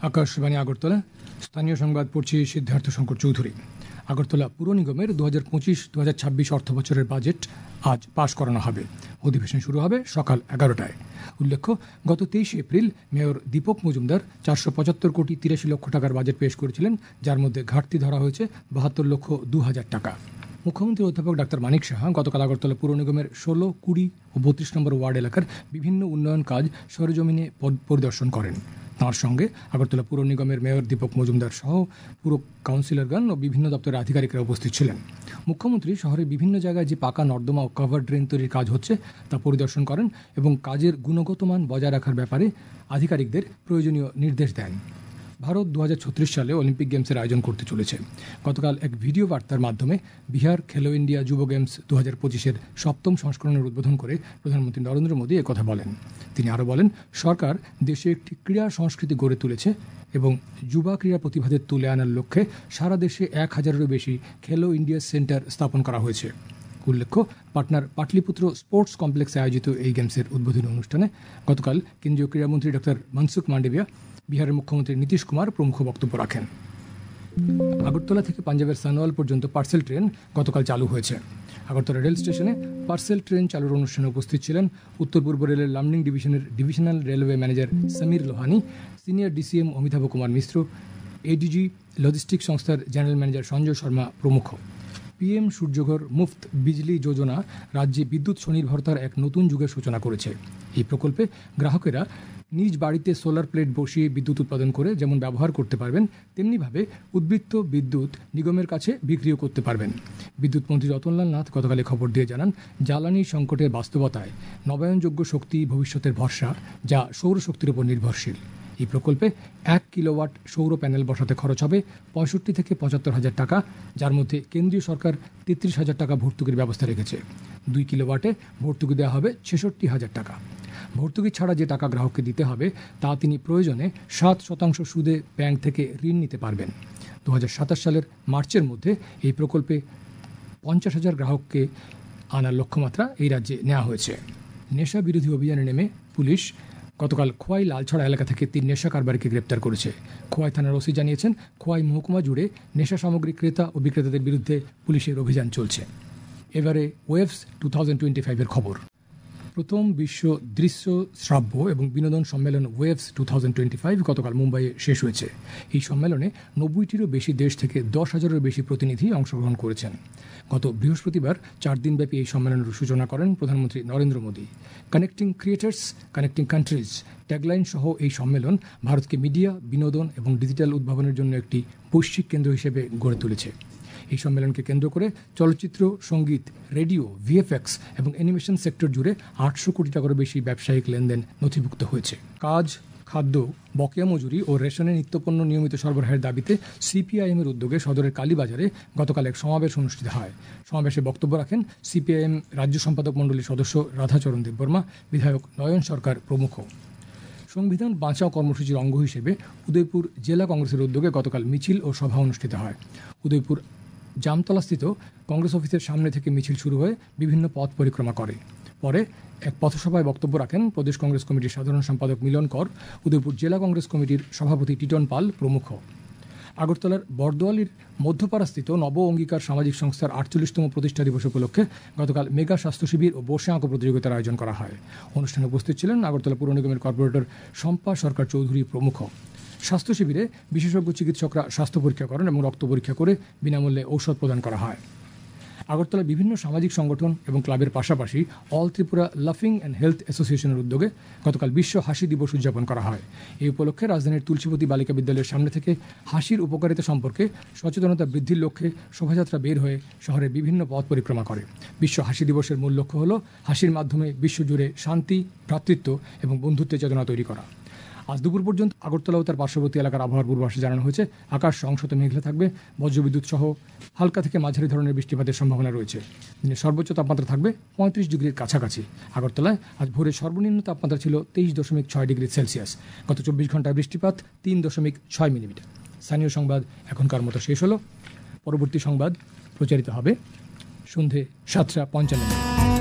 আকাশবাণী আগরতলা, স্থানীয় সংবাদ পড়ছি সিদ্ধার্থ শঙ্কর চৌধুরী। আগরতলা পুর নিগমের 2025-2026 অর্থ বছরের বাজেট আজ পাশ করানো হবে। অধিবেশন শুরু হবে সকাল 11টায়। উল্লেখ্য, গত 23 এপ্রিল মেয়র দীপক মজুমদার 475 কোটি 83 লক্ষ টাকার বাজেট পেশ করেছিলেন, যার মধ্যে ঘাটতি ধরা হয়েছে 72 লক্ষ 2,000 টাকা। মুখ্যমন্ত্রী অধ্যাপক ডাক্তার মানিক সাহা গতকাল আগরতলা পুর নিগমের 16, 20 ও 32 নম্বর ওয়ার্ড এলাকার বিভিন্ন উন্নয়ন কাজ সরেজমিনে পরিদর্শন করেন। তাঁর সঙ্গে আগরতলা পুর নিগমের মেয়র দীপক মজুমদার সহ পুর কাউন্সিলরগণ ও বিভিন্ন দপ্তরের আধিকারিকরা উপস্থিত ছিলেন। মুখ্যমন্ত্রী শহরের বিভিন্ন জায়গায় যে পাকা নর্দমা ও কভার ড্রেন তৈরির কাজ হচ্ছে তা পরিদর্শন করেন এবং কাজের গুণগত মান বজায় রাখার ব্যাপারে আধিকারিকদের প্রয়োজনীয় নির্দেশ দেন। ভারত 2036 সালে অলিম্পিক গেমসের আয়োজন করতে চলেছে। গতকাল এক ভিডিও বার্তার মাধ্যমে বিহার খেলো ইন্ডিয়া যুব গেমস 2025-এর 7ম সংস্করণের উদ্বোধন করে প্রধানমন্ত্রী নরেন্দ্র মোদী একথা বলেন। তিনি আরও বলেন, সরকার দেশে একটি ক্রীড়া সংস্কৃতি গড়ে তুলেছে এবং যুবা ক্রীড়া প্রতিভাদের তুলে আনার লক্ষ্যে সারা দেশে 1000-এরও বেশি খেলো ইন্ডিয়া সেন্টার স্থাপন করা হয়েছে। উল্লেখ্য, পাটনার পাটলিপুত্র স্পোর্টস কমপ্লেক্সে আয়োজিত এই গেমসের উদ্বোধনী অনুষ্ঠানে গতকাল কেন্দ্রীয় ক্রীড়ামন্ত্রী ডক্টর মনসুখ মান্ডভিয়া, বিহারের মুখ্যমন্ত্রী নীতিশ কুমার প্রমুখ বক্তব্য রাখেন। আগরতলা থেকে পাঞ্জাবের সানোয়াল পর্যন্ত পার্সেল ট্রেন গতকাল চালু হয়েছে। আগরতলা রেল স্টেশনে পার্সেল ট্রেন চালুর অনুষ্ঠানে উপস্থিত ছিলেন উত্তর পূর্ব রেলের লামডিং ডিভিশনের divisional railway manager Samir Lohani, senior DCM Amitabh Kumar Mishra, ADG logistic সংস্থার জেনারেল ম্যানেজার সঞ্জয় শর্মা প্রমুখ। পিএম সূর্যঘর মুফত বিজলি যোজনা রাজ্যে বিদ্যুৎ স্বনির্ভরতার এক নতুন যুগের সূচনা করেছে। এই প্রকল্পে গ্রাহকেরা নিজ বাড়িতে সোলার প্লেট বসিয়ে বিদ্যুৎ উৎপাদন করে যেমন ব্যবহার করতে পারবেন, তেমনিভাবে উদ্বৃত্ত বিদ্যুৎ নিগমের কাছে বিক্রিও করতে পারবেন। বিদ্যুৎ মন্ত্রী রতনলাল নাথ গতকাল খবর দিয়ে জানান, জ্বালানি সংকটের বাস্তবতায় নবায়নযোগ্য শক্তি ভবিষ্যতের ভরসা, যা সৌরশক্তির উপর নির্ভরশীল। এই প্রকল্পে 1 কিলোওয়াট সৌর প্যানেল বসাতে খরচ হবে 65 থেকে 75,000 টাকা, যার মধ্যে কেন্দ্রীয় সরকার 33,000 টাকা ভর্তুকির ব্যবস্থা রেখেছে। 2 কিলোওয়াটে ভর্তুকি দেওয়া হবে 66,000 টাকা। ভর্তুকি ছাড়া যে টাকা গ্রাহককে দিতে হবে তা তিনি প্রয়োজনে 7% সুদে ব্যাংক থেকে ঋণ নিতে পারবেন। 2027 সালের মার্চের মধ্যে এই প্রকল্পে 50,000 গ্রাহককে আনার লক্ষ্যমাত্রা এই রাজ্যে নেওয়া হয়েছে। নেশা বিরোধী অভিযানে নেমে পুলিশ গতকাল খোয়াই লালছড়া এলাকা থেকে 3 নেশা কারবারিকে গ্রেপ্তার করেছে। খোয়াই থানার ওসি জানিয়েছেন, খোয়াই মহকুমা জুড়ে নেশা সামগ্রী ক্রেতা ও বিক্রেতাদের বিরুদ্ধে পুলিশের অভিযান চলছে। এবারে ওয়েভস 2025-এর খবর। প্রথম বিশ্ব দৃশ্য শ্রাব্য এবং বিনোদন সম্মেলন ওয়েভস 2025 গতকাল মুম্বাইয়ে শেষ হয়েছে। এই সম্মেলনে 90টিরও বেশি দেশ থেকে 10,000-এরও বেশি প্রতিনিধি অংশগ্রহণ করেছেন। গত বৃহস্পতিবার 4 দিনব্যাপী এই সম্মেলনের সূচনা করেন প্রধানমন্ত্রী Narendra Modi. Connecting creators, connecting countries tagline সহ এই সম্মেলন ভারতকে মিডিয়া, বিনোদন এবং ডিজিটাল উদ্ভাবনের জন্য একটি বৈশ্বিক কেন্দ্র হিসেবে গড়ে তুলেছে। এই সম্মেলনকে কেন্দ্র করে চলচ্চিত্র, সঙ্গীত, রেডিও, ভিএফএক্স এবং অ্যানিমেশন সেক্টর জুড়ে 800 কোটি টাকারও বেশি ব্যবসায়িক লেনদেন নথিভুক্ত হয়েছে। কাজ, খাদ্য, বকেয়া মজুরি ও রেশনের নিত্যপণ্য নিয়মিত সরবরাহের দাবিতে সিপিআইএমের উদ্যোগে সদরের কালীবাজারে গতকাল এক সমাবেশ অনুষ্ঠিত হয়। সমাবেশে বক্তব্য রাখেন সিপিআইএম রাজ্য সম্পাদক মণ্ডলীর সদস্য রাধাচরণ দেববর্মা, বিধায়ক নয়ন সরকার প্রমুখ। সংবিধান বাঁচাও কর্মসূচির অঙ্গ হিসেবে উদয়পুর জেলা কংগ্রেসের উদ্যোগে গতকাল মিছিল ও সভা অনুষ্ঠিত হয়। উদয়পুর জামতলাস্থিত কংগ্রেস অফিসের সামনে থেকে মিছিল শুরু হয়ে বিভিন্ন পথ পরিক্রমা করে। পরে এক পথসভায় বক্তব্য রাখেন প্রদেশ কংগ্রেস কমিটির সাধারণ সম্পাদক মিলন কর, উদয়পুর জেলা কংগ্রেস কমিটির সভাপতি টিটন পাল প্রমুখ। আগরতলার বরদোয়ালির মধ্যপাড়াস্থিত নব অঙ্গীকার সামাজিক সংস্থার 48তম প্রতিষ্ঠা দিবস উপলক্ষে গতকাল মেগা স্বাস্থ্য শিবির ও বসে আঁকো প্রতিযোগিতার আয়োজন করা হয়। অনুষ্ঠানে উপস্থিত ছিলেন আগরতলা পুর নিগমের কর্পোরেটর শম্পা সরকার চৌধুরী প্রমুখ। স্বাস্থ্য শিবিরে বিশেষজ্ঞ চিকিৎসকরা স্বাস্থ্য পরীক্ষা করেন এবং রক্ত পরীক্ষা করে বিনামূল্যে ঔষধ প্রদান করা হয়। আগরতলার বিভিন্ন সামাজিক সংগঠন এবং ক্লাবের পাশাপাশি অল ত্রিপুরা লাফিং অ্যান্ড হেলথ অ্যাসোসিয়েশনের উদ্যোগে গতকাল বিশ্ব হাসি দিবস উদযাপন করা হয়। এই উপলক্ষে রাজধানীর তুলসীপতি বালিকা বিদ্যালয়ের সামনে থেকে হাসির উপকারিতা সম্পর্কে সচেতনতা বৃদ্ধির লক্ষ্যে শোভাযাত্রা বের হয়ে শহরের বিভিন্ন পথ পরিক্রমা করে। বিশ্ব হাসি দিবসের মূল লক্ষ্য হল হাসির মাধ্যমে বিশ্বজুড়ে শান্তি, ভ্রাতৃত্ব এবং বন্ধুত্বের চেতনা তৈরি করা। আজ দুপুর পর্যন্ত আগরতলা ও তার পার্শ্ববর্তী এলাকার আবহাওয়ার পূর্বাভাসে জানানো হয়েছে, আকাশ অংশত মেঘলা থাকবে, বজ্রবিদ্যুৎ সহ হালকা থেকে মাঝারি ধরনের বৃষ্টিপাতের সম্ভাবনা রয়েছে। দিনের সর্বোচ্চ তাপমাত্রা থাকবে 35 ডিগ্রির কাছাকাছি। আগরতলায় আজ ভোরে সর্বনিম্ন তাপমাত্রা ছিল 23.6 ডিগ্রি সেলসিয়াস। গত 24 ঘন্টায় বৃষ্টিপাত 3.6 মিলিমিটার। স্থানীয় সংবাদ এখনকার মতো শেষ হলো। পরবর্তী সংবাদ প্রচারিত হবে সন্ধে 7:55।